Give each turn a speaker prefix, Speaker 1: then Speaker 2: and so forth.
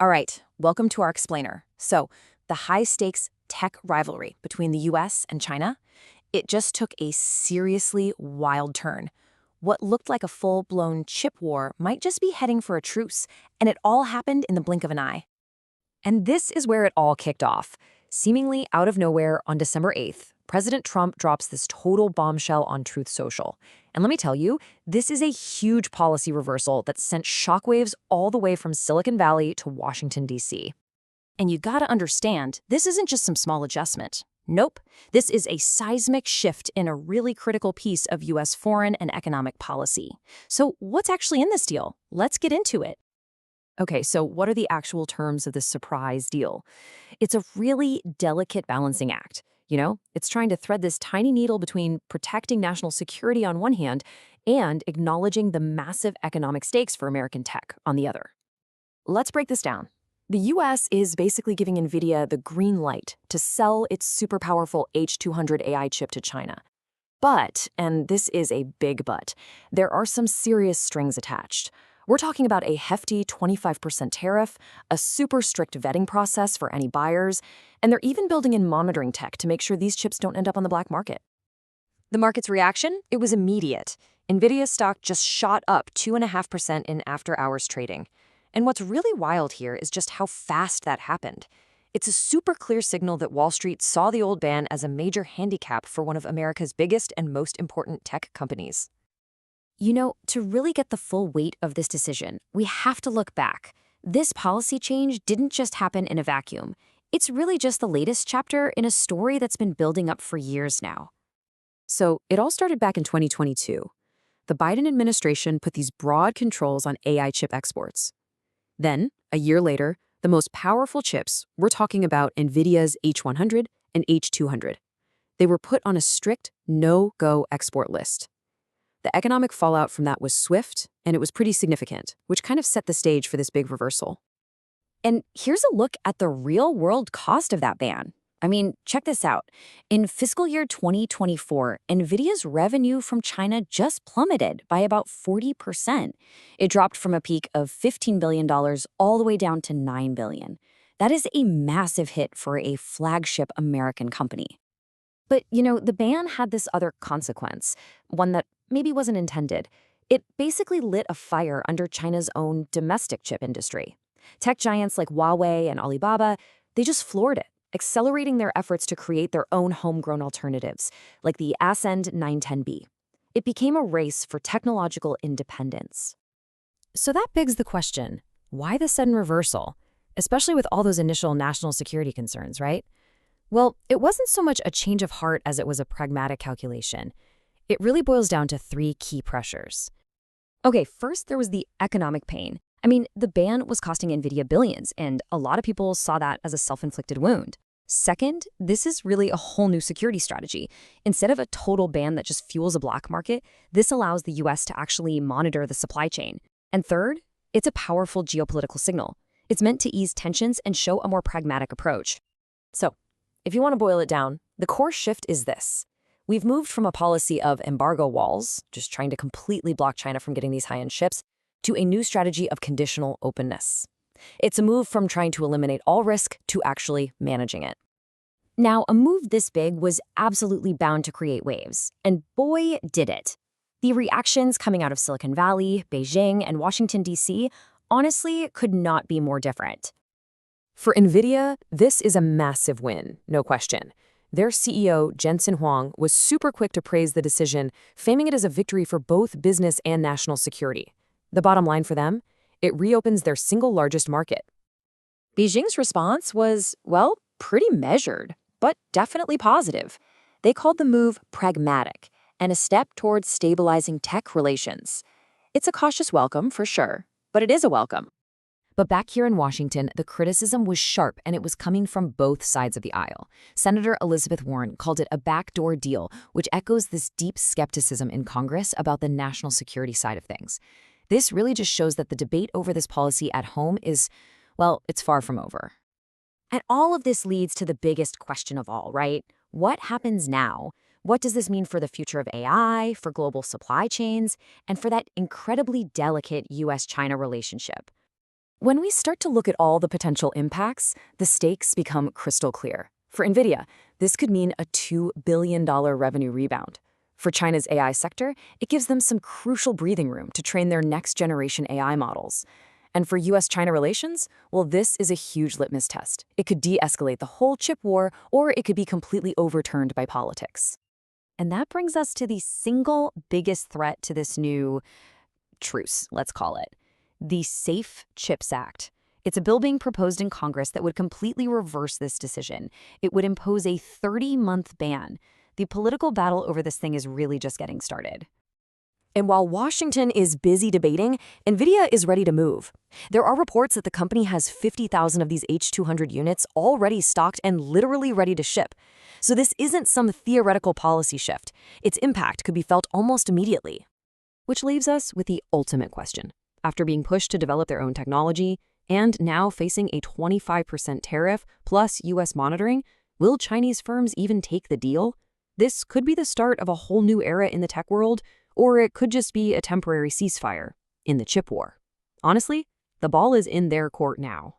Speaker 1: All right, welcome to our explainer. So, the high-stakes tech rivalry between the US and China, it just took a seriously wild turn. What looked like a full-blown chip war might just be heading for a truce, and it all happened in the blink of an eye. And this is where it all kicked off. Seemingly out of nowhere on December 8th, President Trump drops this total bombshell on Truth Social. And let me tell you, this is a huge policy reversal that sent shockwaves all the way from Silicon Valley to Washington, D.C. And you gotta understand, this isn't just some small adjustment. Nope, this is a seismic shift in a really critical piece of U.S. foreign and economic policy. So what's actually in this deal? Let's get into it. Okay, so what are the actual terms of this surprise deal? It's a really delicate balancing act. It's trying to thread this tiny needle between protecting national security on one hand and acknowledging the massive economic stakes for American tech on the other. Let's break this down. The US is basically giving NVIDIA the green light to sell its super powerful H200 AI chip to China. But, and this is a big but, there are some serious strings attached. We're talking about a hefty 25% tariff, a super strict vetting process for any buyers, and they're even building in monitoring tech to make sure these chips don't end up on the black market. The market's reaction? It was immediate. NVIDIA's stock just shot up 2.5% in after-hours trading. And what's really wild here is just how fast that happened. It's a super clear signal that Wall Street saw the old ban as a major handicap for one of America's biggest and most important tech companies. To really get the full weight of this decision, we have to look back. This policy change didn't just happen in a vacuum. It's really just the latest chapter in a story that's been building up for years now. So it all started back in 2022. The Biden administration put these broad controls on AI chip exports. Then, a year later, the most powerful chips, we're talking about NVIDIA's H100 and H200. They were put on a strict no-go export list. The economic fallout from that was swift, and it was pretty significant, which kind of set the stage for this big reversal. And here's a look at the real-world cost of that ban. Check this out. In fiscal year 2024, NVIDIA's revenue from China just plummeted by about 40%. It dropped from a peak of $15 billion all the way down to $9 billion. That is a massive hit for a flagship American company. But, the ban had this other consequence, one that maybe wasn't intended. It basically lit a fire under China's own domestic chip industry. Tech giants like Huawei and Alibaba, they just floored it, accelerating their efforts to create their own homegrown alternatives, like the Ascend 910B. It became a race for technological independence. So that begs the question, why the sudden reversal? Especially with all those initial national security concerns, right? Well, it wasn't so much a change of heart as it was a pragmatic calculation. It really boils down to three key pressures. Okay, first there was the economic pain. The ban was costing NVIDIA billions, and a lot of people saw that as a self-inflicted wound. Second, this is really a whole new security strategy. Instead of a total ban that just fuels a black market, this allows the US to actually monitor the supply chain. And third, it's a powerful geopolitical signal. It's meant to ease tensions and show a more pragmatic approach. So, if you want to boil it down, the core shift is this. We've moved from a policy of embargo walls, just trying to completely block China from getting these high-end chips, to a new strategy of conditional openness. It's a move from trying to eliminate all risk to actually managing it. Now, a move this big was absolutely bound to create waves, and boy, did it. The reactions coming out of Silicon Valley, Beijing, and Washington, D.C. honestly could not be more different. For NVIDIA, this is a massive win, no question. Their CEO, Jensen Huang, was super quick to praise the decision, framing it as a victory for both business and national security. The bottom line for them? It reopens their single largest market. Beijing's response was, well, pretty measured, but definitely positive. They called the move pragmatic and a step towards stabilizing tech relations. It's a cautious welcome, for sure, but it is a welcome. But back here in Washington, the criticism was sharp, and it was coming from both sides of the aisle. Senator Elizabeth Warren called it a backdoor deal, which echoes this deep skepticism in Congress about the national security side of things. This really just shows that the debate over this policy at home is, well, it's far from over. And all of this leads to the biggest question of all, right? What happens now? What does this mean for the future of AI, for global supply chains, and for that incredibly delicate US-China relationship? When we start to look at all the potential impacts, the stakes become crystal clear. For NVIDIA, this could mean a $2 billion revenue rebound. For China's AI sector, it gives them some crucial breathing room to train their next-generation AI models. And for US-China relations, well, this is a huge litmus test. It could de-escalate the whole chip war, or it could be completely overturned by politics. And that brings us to the single biggest threat to this new truce, let's call it, the Safe Chips Act. It's a bill being proposed in Congress that would completely reverse this decision. It would impose a 30-month ban. The political battle over this thing is really just getting started. And while Washington is busy debating, NVIDIA is ready to move. There are reports that the company has 50,000 of these H200 units already stocked and literally ready to ship. So this isn't some theoretical policy shift. Its impact could be felt almost immediately. Which leaves us with the ultimate question. After being pushed to develop their own technology, and now facing a 25% tariff plus US monitoring, will Chinese firms even take the deal? This could be the start of a whole new era in the tech world, or it could just be a temporary ceasefire in the chip war. Honestly, the ball is in their court now.